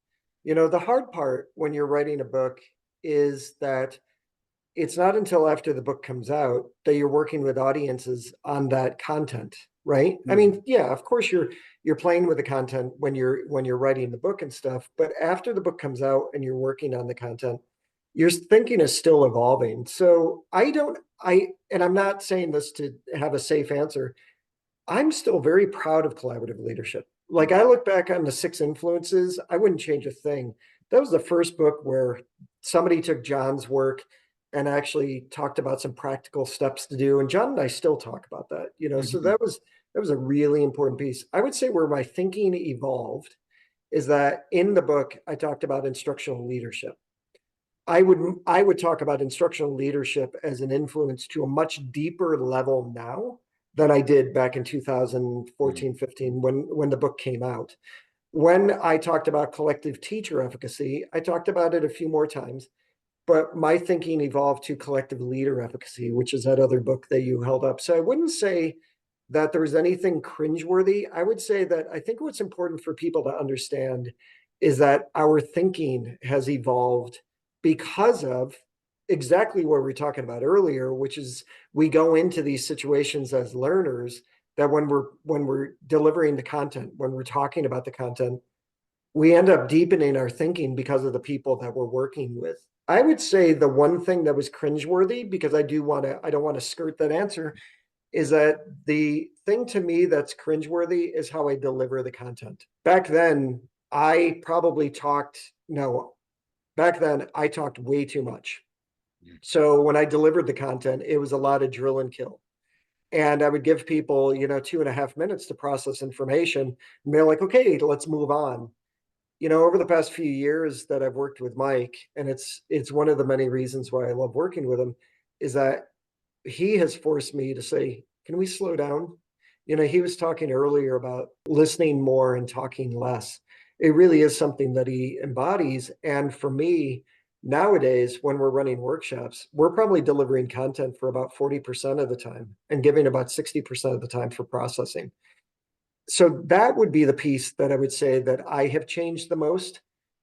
The hard part when you're writing a book is that it's not until after the book comes out that you're working with audiences on that content, right? I Mhm. mean, yeah, of course you're playing with the content when you're writing the book and stuff, but after the book comes out and you're working on the content, your thinking is still evolving. So and I'm not saying this to have a safe answer. I'm still very proud of collaborative leadership. Like I look back on the 6 influences, I wouldn't change a thing. That was the first book where somebody took John's work and actually talked about some practical steps to do. And John and I still talk about that. So Mhm. that was a really important piece. I would say where my thinking evolved is that in the book I talked about instructional leadership. I would talk about instructional leadership as an influence to a much deeper level now than I did back in Mhm. 2014, 15 when the book came out. When I talked about collective teacher efficacy, I talked about it a few more times, but my thinking evolved to collective leader efficacy, which is that other book that you held up. So I wouldn't say that there's anything cringeworthy. I would say that I think what's important for people to understand is that our thinking has evolved because of exactly what we were talking about earlier, which is we go into these situations as learners that when we're delivering the content, when we're talking about the content, we end up deepening our thinking because of the people that we're working with. I would say the one thing that was cringeworthy, because I don't want to skirt that answer, is that the thing to me that's cringeworthy is how I deliver the content. I probably talked, no, back then I talked way too much. So when I delivered the content, it was a lot of drill and kill. And I would give people, 2.5 minutes to process information. And they're like, okay, let's move on. Over the past few years that I've worked with Mike, and it's one of the many reasons why I love working with him, is that he has forced me to say, can we slow down? He was talking earlier about listening more and talking less. It really is something that he embodies. And for me, nowadays, when we're running workshops, we're probably delivering content for about 40% of the time and giving about 60% of the time for processing. So that would be the piece that I would say that I have changed the most.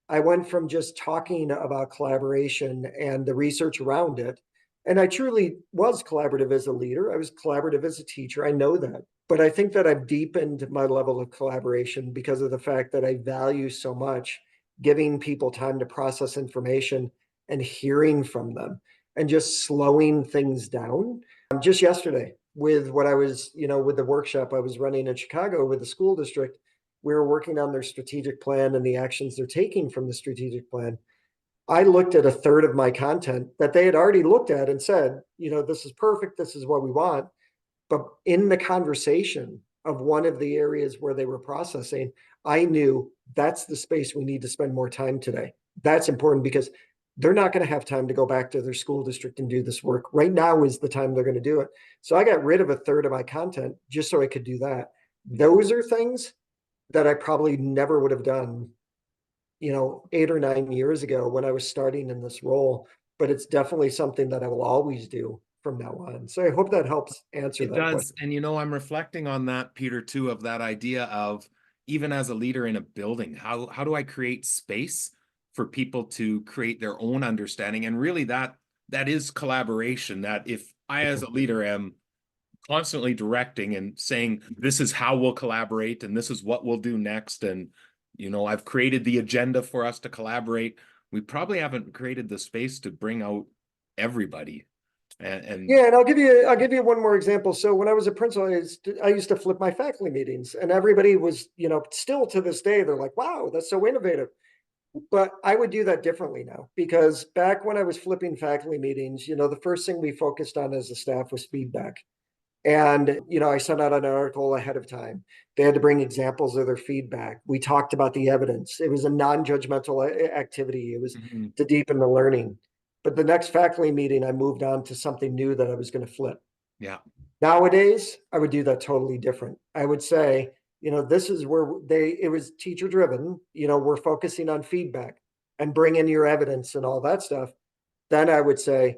I went from just talking about collaboration and the research around it. And I truly was collaborative as a leader. I was collaborative as a teacher. I know that. But I think that I've deepened my level of collaboration because of the fact that I value so much giving people time to process information and hearing from them and just slowing things down. Just yesterday, with what I was, with the workshop I was running in Chicago with the school district, we were working on their strategic plan and the actions they're taking from the strategic plan. I looked at a third of my content that they had already looked at and said, this is perfect. This is what we want. But in the conversation of one of the areas where they were processing, I knew that's the space we need to spend more time today. That's important because they're not going to have time to go back to their school district and do this work. Right now is the time they're going to do it. So I got rid of a third of my content just so I could do that. Those are things that I probably never would have done, 8 or 9 years ago when I was starting in this role. But it's definitely something that I will always do from now on. So I hope that helps answer It that does. question. And I'm reflecting on that, Peter, too, of that idea of even as a leader in a building, how do I create space for people to create their own understanding? And really that is collaboration. That if I as a leader am constantly directing and saying, this is how we'll collaborate and this is what we'll do next. And, I've created the agenda for us to collaborate. We probably haven't created the space to bring out everybody. And Yeah, and I'll give you one more example. So when I was a principal, I used to flip my faculty meetings, and everybody was, still to this day, they're like, "Wow, that's so innovative." But I would do that differently now because back when I was flipping faculty meetings, the first thing we focused on as a staff was feedback. And, I sent out an article ahead of time. They had to bring examples of their feedback. We talked about the evidence. It was a non-judgmental activity. It was Mhm. to deepen the learning. But the next faculty meeting, I moved on to something new that I was going to flip. Yeah. Nowadays, I would do that totally different. I would say, this is where it was teacher driven. We're focusing on feedback and bring in your evidence and all that stuff. then I would say,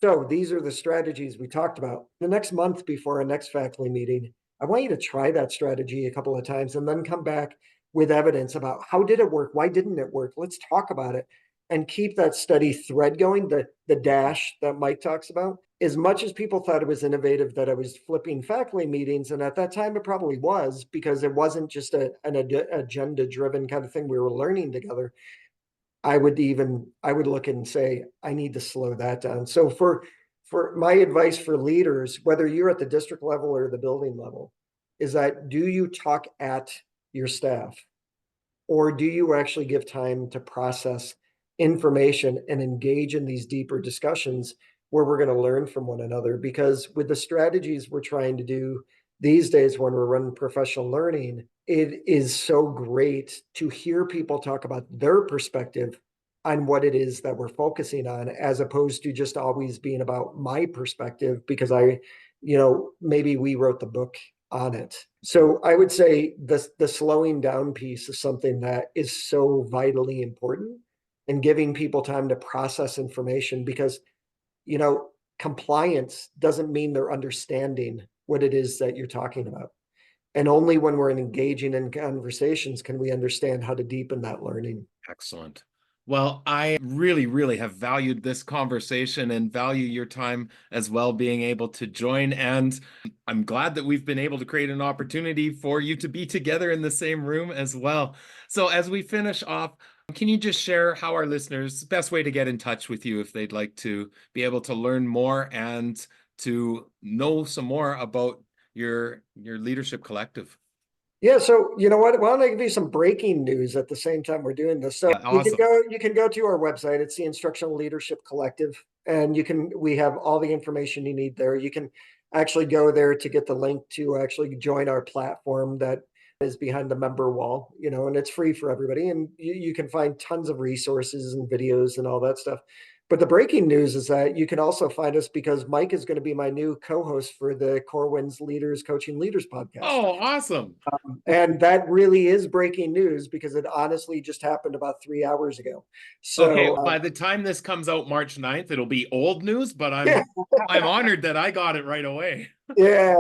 so these are the strategies we talked about. The next month before our next faculty meeting, I want you to try that strategy a couple of times and then come back with evidence about how did it work? Why didn't it work? Let's talk about it and keep that steady thread going, the dash that Mike talks about. As much as people thought it was innovative that I was flipping faculty meetings, and at that time it probably was, because it wasn't just an agenda-driven kind of thing we were learning together. I would look and say, I need to slow that down. So for my advice for leaders, whether you're at the district level or the building level, is that do you talk at your staff, or do you actually give time to process information and engage in these deeper discussions where we're going to learn from one another? Because with the strategies we're trying to do these days when we're running professional learning, it is so great to hear people talk about their perspective on what it is that we're focusing on, as opposed to just always being about my perspective because maybe we wrote the book on it. So I would say the slowing down piece is something that is so vitally important, and giving people time to process information, because compliance doesn't mean they're understanding what it is that you're talking about. And only when we're engaging in conversations can we understand how to deepen that learning. Excellent. Well, I really, really have valued this conversation and value your time as well, being able to join. And I'm glad that we've been able to create an opportunity for you to be together in the same room as well. So as we finish off, can you just share how our listeners, best way to get in touch with you if they'd like to be able to learn more and to know some more about your leadership collective? Yeah, so you know what? Why don't I give you some breaking news at the same time we're doing this? So Yeah, awesome. you can go to our website. It's the Instructional Leadership Collective, and we have all the information you need there. You can actually go there to get the link to actually join our platform that is behind the member wall, and it's free for everybody. And you can find tons of resources and videos and all that stuff. But the breaking news is that you can also find us because Mike is going to be my new co-host for the Corwin's Leaders Coaching Leaders podcast. Oh, awesome. And that really is breaking news because it honestly just happened about 3 hours ago. So okay, by the time this comes out March 9th, it'll be old news, but I'm honored that I got it right away.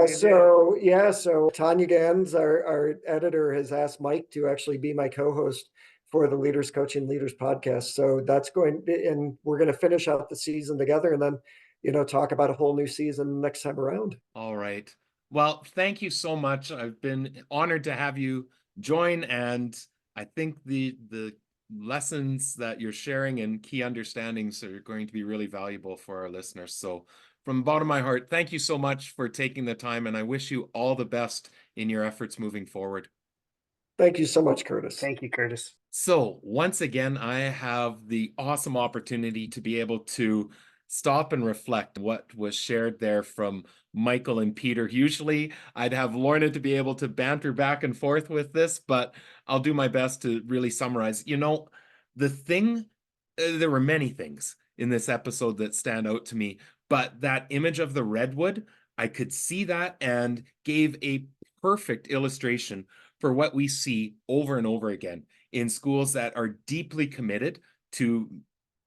So Tanya Gans, our editor, has asked Mike to actually be my co-host for the Leaders Coaching Leaders podcast. So and we're going to finish out the season together, and then talk about a whole new season next time around. All right. Well, thank you so much. I've been honored to have you join, and I think the lessons that you're sharing and key understandings are going to be really valuable for our listeners. So from the bottom of my heart, thank you so much for taking the time, and I wish you all the best in your efforts moving forward. Thank you so much, Kurtis. Thank you, Kurtis. So once again, I have the awesome opportunity to be able to stop and reflect what was shared there from Michael and Peter. Usually I'd have Lorna to be able to banter back and forth with this, but I'll do my best to really summarize. There were many things in this episode that stand out to me, but that image of the redwood, I could see that and gave a perfect illustration for what we see over and over again in schools that are deeply committed to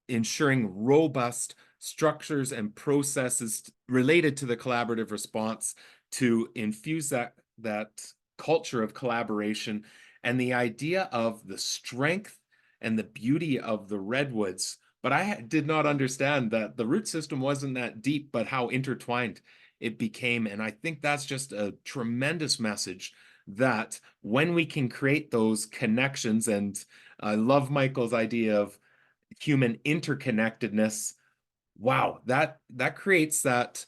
ensuring robust structures and processes related to the collaborative response to infuse that culture of collaboration, and the idea of the strength and the beauty of the redwoods. But I did not understand that the root system wasn't that deep, but how intertwined it became. And I think that's just a tremendous message that when we can create those connections, and I love Michael's idea of human interconnectedness. Wow, that creates that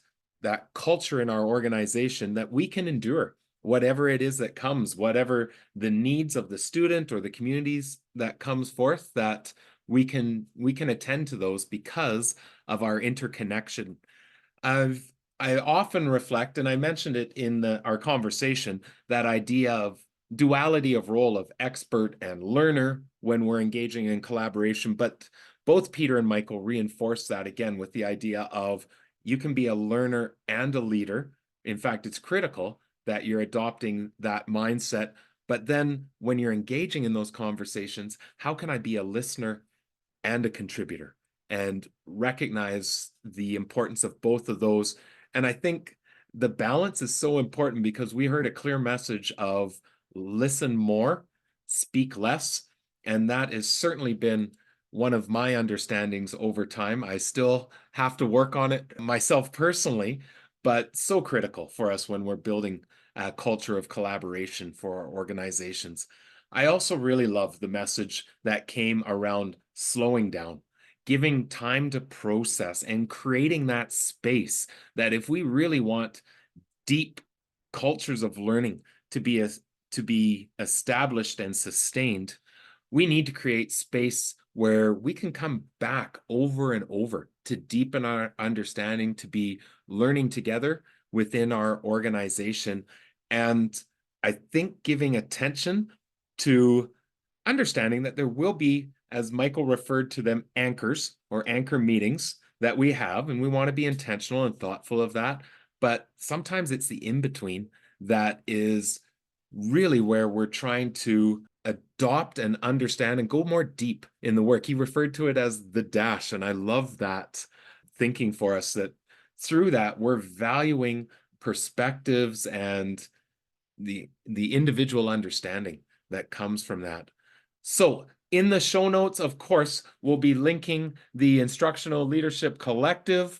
culture in our organization that we can endure whatever it is that comes, whatever the needs of the student or the communities that comes forth, that we can attend to those because of our interconnection. I often reflect, and I mentioned it in our conversation, that idea of duality of role of expert and learner when we're engaging in collaboration. But both Peter and Michael reinforce that again with the idea of you can be a learner and a leader. In fact, it's critical that you're adopting that mindset. But then when you're engaging in those conversations, how can I be a listener and a contributor? and recognize the importance of both of those. And I think the balance is so important because we heard a clear message of listen more, speak less. And that has certainly been one of my understandings over time. I still have to work on it myself personally, but so critical for us when we're building a culture of collaboration for our organizations. I also really love the message that came around slowing down, giving time to process, and creating that space that if we really want deep cultures of learning to be established and sustained, we need to create space where we can come back over and over to deepen our understanding, to be learning together within our organization. And I think giving attention to understanding that there will be, as Michael referred to them, anchors or anchor meetings that we have, and we want to be intentional and thoughtful of that. But sometimes it's the in-between that is really where we're trying to adopt and understand and go more deep in the work. He referred to it as the dash, and I love that thinking for us, that through that we're valuing perspectives and the individual understanding that comes from that. So in the show notes, of course, we'll be linking the Instructional Leadership Collective.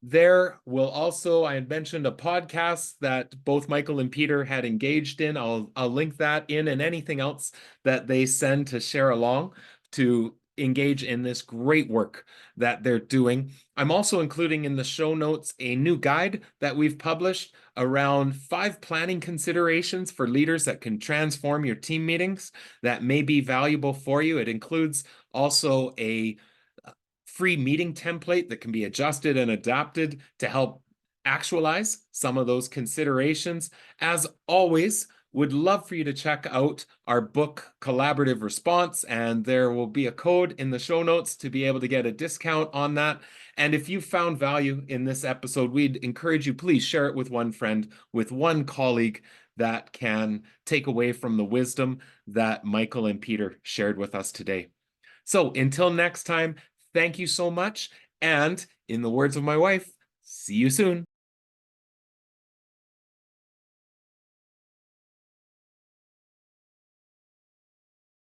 There will also, I had mentioned a podcast that both Michael and Peter had engaged in. I'll link that in, and anything else that they send to share along to engage in this great work that they're doing. I'm also including in the show notes a new guide that we've published around 5 planning considerations for leaders that can transform your team meetings that may be valuable for you. It includes also a free meeting template that can be adjusted and adapted to help actualize some of those considerations. As always, would love for you to check out our book, Collaborative Response, and there will be a code in the show notes to be able to get a discount on that. And if you found value in this episode, we'd encourage you, please share it with one friend, with one colleague that can take away from the wisdom that Michael and Peter shared with us today. So until next time, thank you so much. And in the words of my wife, see you soon.